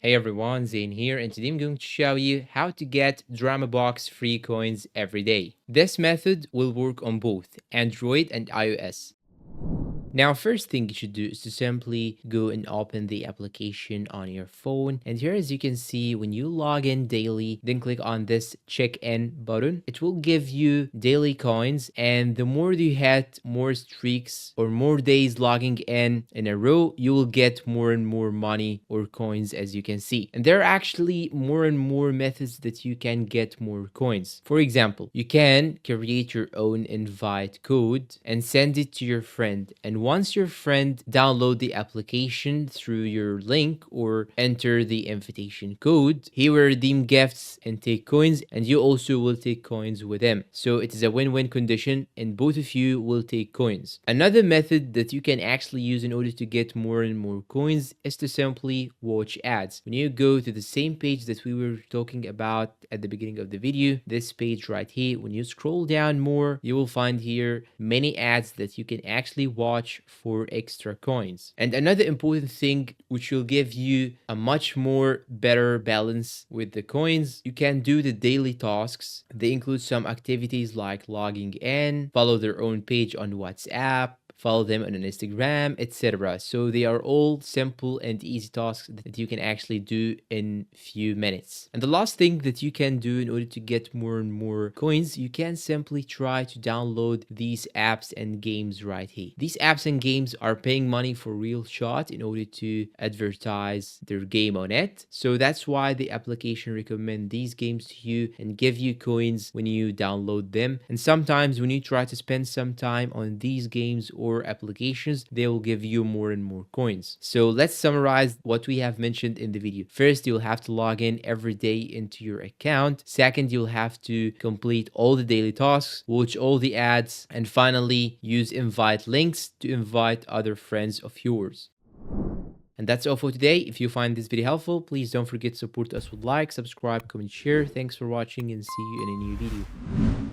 Hey everyone, Zain here, and today I'm going to show you how to get DramaBox free coins every day. This method will work on both Android and iOS. Now, first thing you should do is to simply go and open the application on your phone. And here, as you can see, when you log in daily, then click on this check-in button. It will give you daily coins. And the more you had more streaks or more days logging in a row, you will get more and more money or coins, as you can see. And there are actually more and more methods that you can get more coins. For example, you can create your own invite code and send it to your friend. And once your friend download the application through your link or enter the invitation code, he will redeem gifts and take coins, and you also will take coins with him. So it is a win-win condition and both of you will take coins. Another method that you can actually use in order to get more and more coins is to simply watch ads. When you go to the same page that we were talking about at the beginning of the video, this page right here, when you scroll down more, you will find here many ads that you can actually watch for extra coins. And another important thing which will give you a much more better balance with the coins, you can do the daily tasks. They include some activities like logging in, follow their own page on WhatsApp, follow them on Instagram, etc. So they are all simple and easy tasks that you can actually do in few minutes. And the last thing that you can do in order to get more and more coins, you can simply try to download these apps and games right here. These apps and games are paying money for real shot in order to advertise their game on it. So that's why the application recommend these games to you and give you coins when you download them. And sometimes when you try to spend some time on these games or applications, they will give you more and more coins. So let's summarize what we have mentioned in the video. First, you'll have to log in every day into your account. Second, you'll have to complete all the daily tasks, watch all the ads, and finally use invite links to invite other friends of yours. And that's all for today. If you find this video helpful, please don't forget to support us with like, subscribe, comment, share. Thanks for watching and see you in a new video.